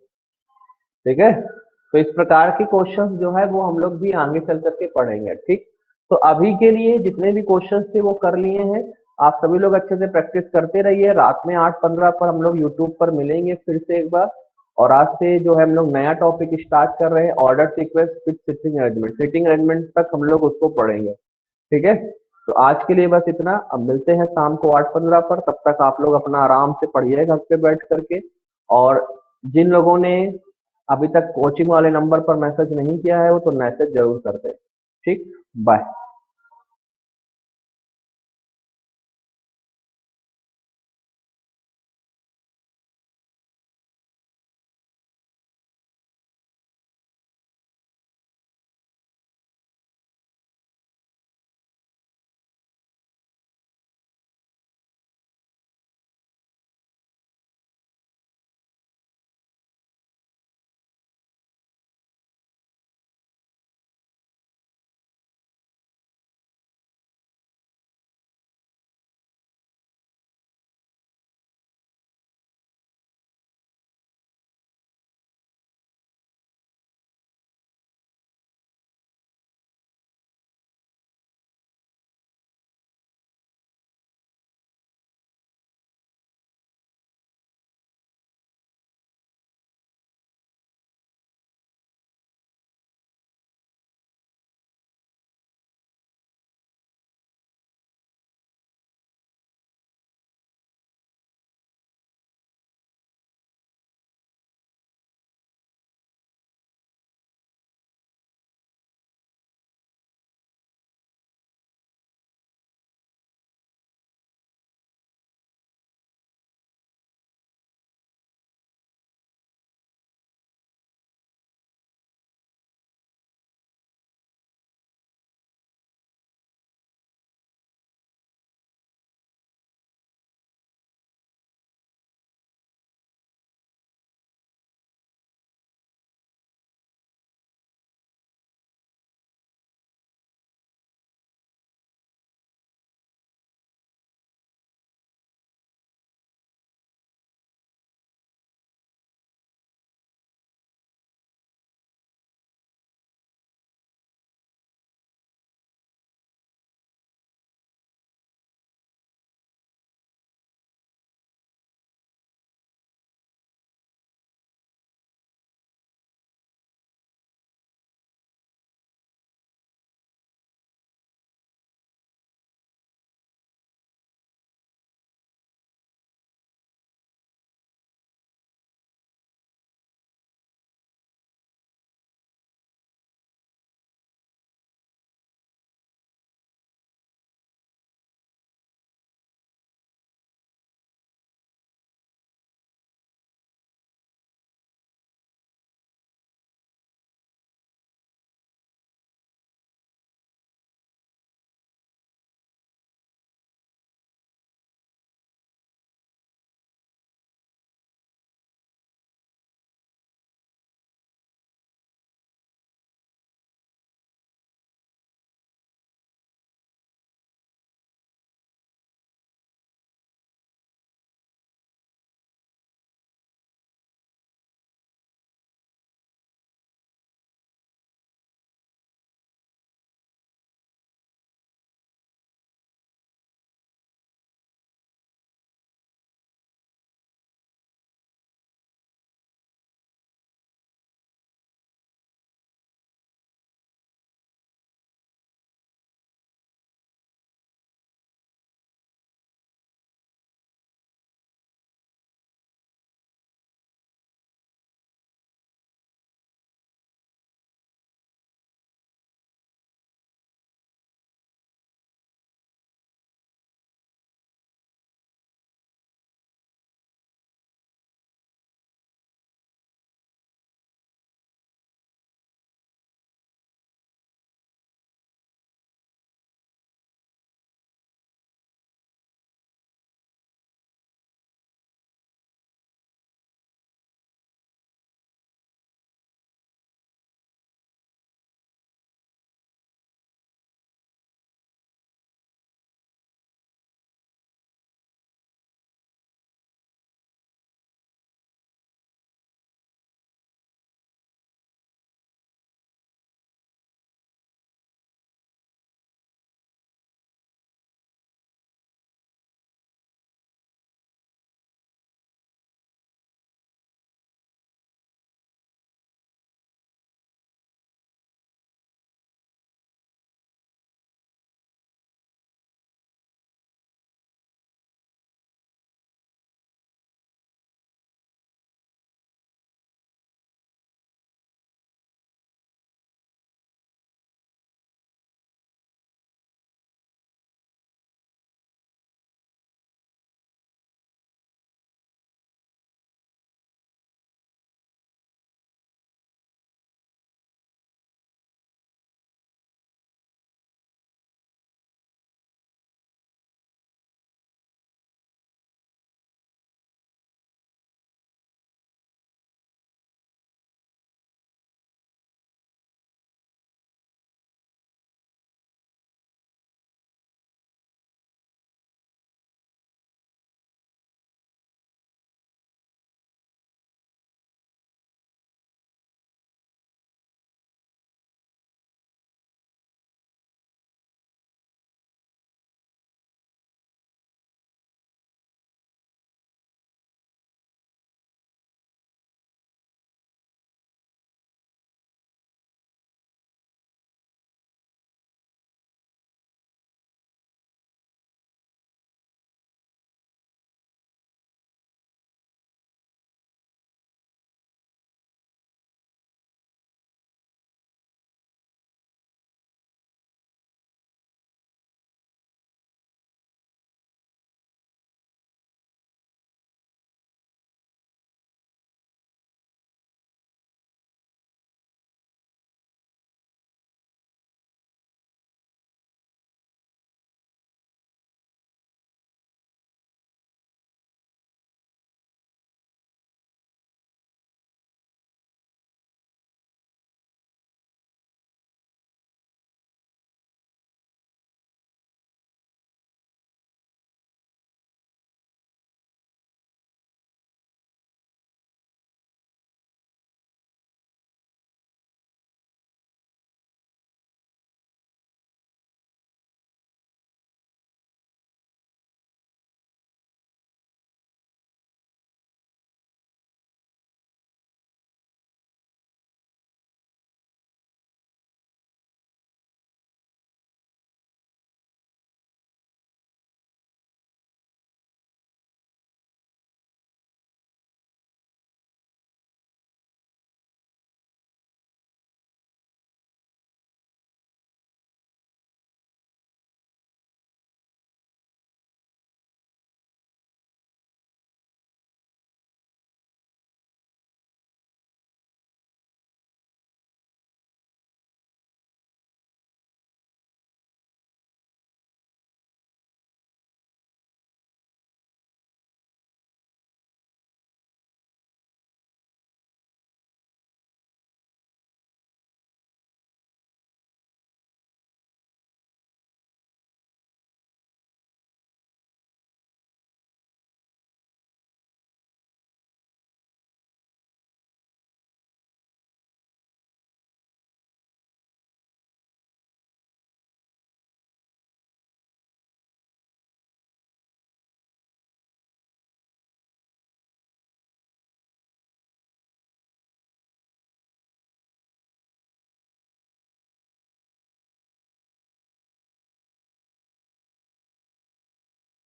ठीक है। तो इस प्रकार के क्वेश्चंस जो है वो हम लोग भी आगे चल करके पढ़ेंगे, ठीक। तो अभी के लिए जितने भी क्वेश्चंस थे वो कर लिए हैं। आप सभी लोग अच्छे से प्रैक्टिस करते रहिए। रात में 8:15 पर हम लोग यूट्यूब पर मिलेंगे फिर से एक बार। और आज से जो है हम लोग नया टॉपिक स्टार्ट कर रहे हैं, order sequence with sitting arrangement. Sitting arrangement तक हम लोग उसको पढ़ेंगे, ठीक है। तो आज के लिए बस इतना। अब मिलते हैं शाम को 8:15 पर। तब तक आप लोग अपना आराम से पढ़िए घर पे बैठ करके। और जिन लोगों ने अभी तक कोचिंग वाले नंबर पर मैसेज नहीं किया है वो तो मैसेज जरूर कर दे, ठीक। बाय।